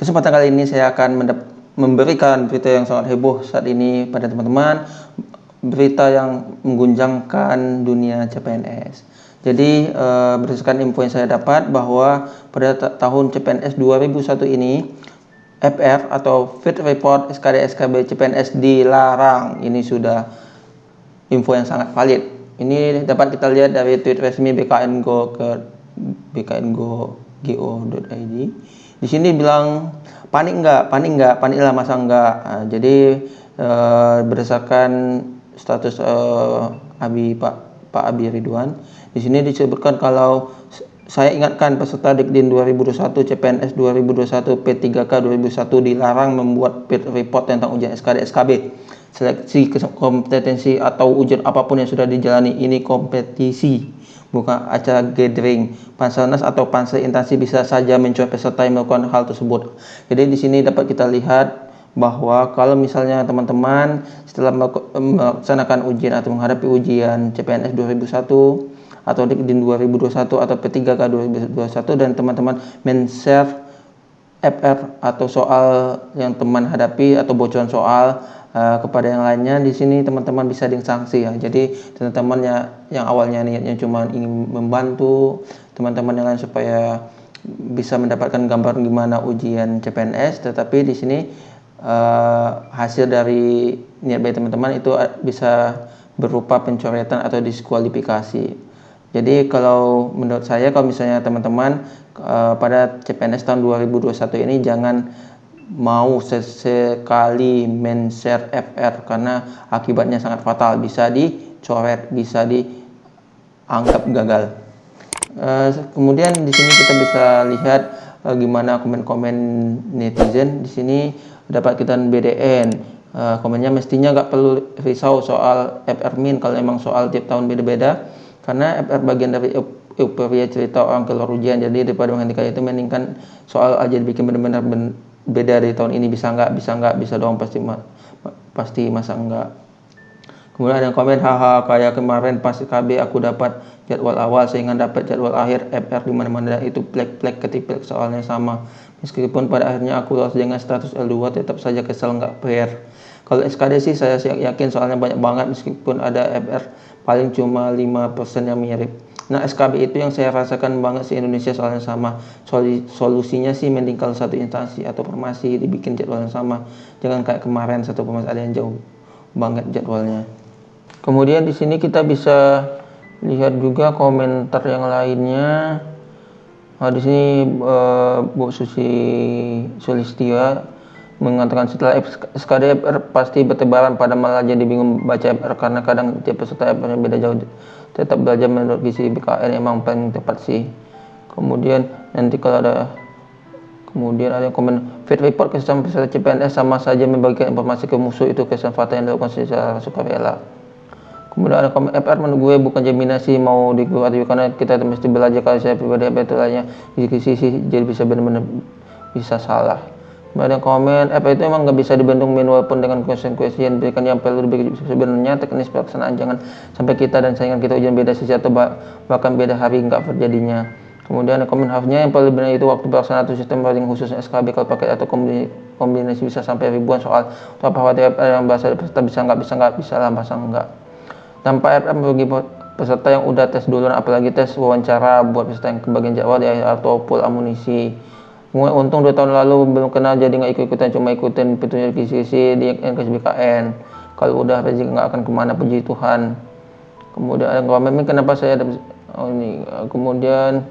Kesempatan kali ini saya akan memberikan berita yang sangat heboh saat ini pada teman-teman, berita yang mengguncangkan dunia CPNS. Jadi berdasarkan info yang saya dapat bahwa pada tahun CPNS 2001 ini FR atau Fit Report SKD SKB CPNS dilarang. Ini sudah info yang sangat valid. Ini dapat kita lihat dari tweet resmi BKN Go ke bkngo.go.id. Di sini bilang panik lah masa enggak. Nah, jadi berdasarkan status Pak Abi Ridwan, di sini disebutkan kalau saya ingatkan peserta Dikdin 2021 CPNS 2021 P3K 2001 dilarang membuat fit report tentang ujian SKD SKB. Seleksi kompetensi atau ujian apapun yang sudah dijalani ini kompetisi, bukan acara gathering. Panselnas atau pansel instansi bisa saja mencoba peserta yang melakukan hal tersebut. Jadi di sini dapat kita lihat bahwa kalau misalnya teman-teman setelah melaksanakan ujian atau menghadapi ujian CPNS 2001 atau Dikdin 2021 atau P3K 2021 dan teman-teman men-share FR atau soal yang teman hadapi atau bocoran soal kepada yang lainnya, di sini teman-teman bisa disanksi ya. Jadi teman-teman yang awalnya niatnya cuma ingin membantu teman-teman yang lain supaya bisa mendapatkan gambaran gimana ujian CPNS, tetapi di sini hasil dari niat baik teman-teman itu bisa berupa pencoretan atau diskualifikasi. Jadi kalau menurut saya, kalau misalnya teman-teman pada CPNS tahun 2021 ini jangan mau sesekali men-share FR karena akibatnya sangat fatal, bisa dicoret, bisa dianggap gagal. Kemudian di sini kita bisa lihat gimana komen-komen netizen. Di sini dapat kita BDN. Komennya mestinya nggak perlu risau soal FR min kalau emang soal tiap tahun beda-beda, karena FR bagian dari euforia cerita orang keluar ujian. Jadi daripada menghentikan itu, mendingkan soal aja dibikin benar-benar beda dari tahun ini. Bisa dong, pasti masa enggak. Kemudian ada komen, haha, kayak kemarin pas KB aku dapat jadwal awal sehingga dapat jadwal akhir FR di mana-mana itu plek-plek ketipik soalnya sama. Meskipun pada akhirnya aku lolos dengan status L2, tetap saja kesel nggak fair. Kalau SKD sih saya yakin soalnya banyak banget, meskipun ada FR paling cuma 5% yang mirip. Nah, SKB itu yang saya rasakan banget di Indonesia soalnya sama. Solusinya sih mending kalau satu instansi atau formasi dibikin jadwal yang sama. Jangan kayak kemarin satu formasi ada yang jauh banget jadwalnya. Kemudian di sini kita bisa lihat juga komentar yang lainnya. Di sini Bu Susi Sulistia mengatakan setelah SKD FR pasti bertebaran, pada malah jadi bingung baca FR karena kadang tiap peserta FR-nya beda jauh. Tetap belajar menurut visi BKN emang paling tepat sih. Kemudian nanti kalau ada komen, fit report kesan peserta CPNS sama saja membagikan informasi ke musuh, itu kesan fatal yang dilakukan secara sukarela. Kemudian ada komen, FR menurut gue bukan jaminan sih mau dikeluar, karena kita mesti belajar. Kalau saya pribadi itu lainnya diskusi sih, jadi bisa benar-benar bisa salah. Kemudian komen, FR itu emang nggak bisa dibentuk walaupun dengan question yang berikan yang perlu diberikan. Sebenarnya teknis pelaksanaan, jangan sampai kita dan saingan kita ujian beda sisi atau bahkan beda hari nggak terjadinya. Kemudian ada komen, harusnya yang paling benar itu waktu pelaksanaan atau sistem paling khususnya SKB kalau pakai atau kombinasi bisa sampai ribuan soal. Atau apa FR yang bahasa peserta bisa nggak bisa lah, masa enggak. Tanpa FR bagi peserta yang udah tes duluan, apalagi tes wawancara buat peserta yang kebagian jadwal di akhir atau full amunisi. Untung 2 tahun lalu belum kenal, jadi nggak ikut-ikutan, cuma ikutin petunjuk kisi di NKSBKN. Kalau udah rezeki nggak akan kemana, puji Tuhan. Kemudian ada komen, kenapa saya ada kemudian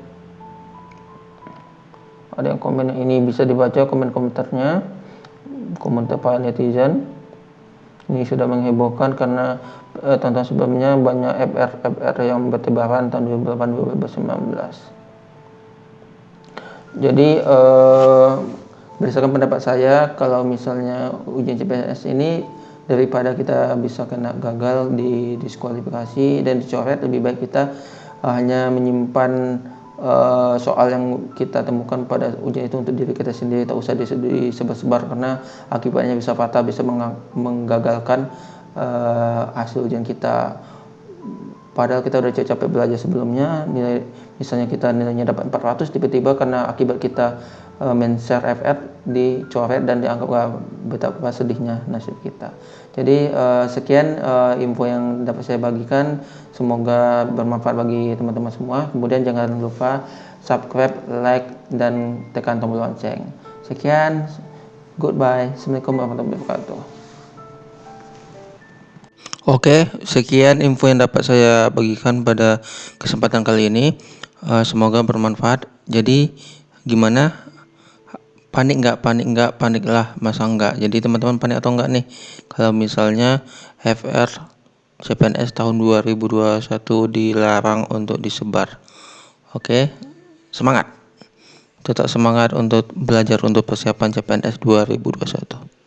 ada yang komen ini bisa dibaca komentarnya, komentar para netizen. Ini sudah menghebohkan karena tahun sebelumnya banyak FR yang bertebaran tahun 2018-2019. Jadi berdasarkan pendapat saya, kalau misalnya ujian CPNS ini daripada kita bisa kena gagal, di diskualifikasi dan dicoret, lebih baik kita hanya menyimpan soal yang kita temukan pada ujian itu untuk diri kita sendiri, tak usah disebar-sebar karena akibatnya bisa fatal, bisa menggagalkan hasil ujian kita. Padahal kita udah capek belajar sebelumnya, misalnya kita nilainya dapat 400, tiba-tiba karena akibat kita men-share FR dicoret dan dianggap betapa sedihnya nasib kita. Jadi sekian info yang dapat saya bagikan, semoga bermanfaat bagi teman-teman semua. Kemudian jangan lupa subscribe, like, dan tekan tombol lonceng. Sekian, goodbye. Assalamualaikum warahmatullahi wabarakatuh. Oke, sekian info yang dapat saya bagikan pada kesempatan kali ini. Semoga bermanfaat. Jadi gimana? Panik nggak? Paniklah, masa enggak? Jadi teman-teman panik atau enggak nih kalau misalnya FR CPNS tahun 2021 dilarang untuk disebar? Oke, semangat. Tetap semangat untuk belajar untuk persiapan CPNS 2021.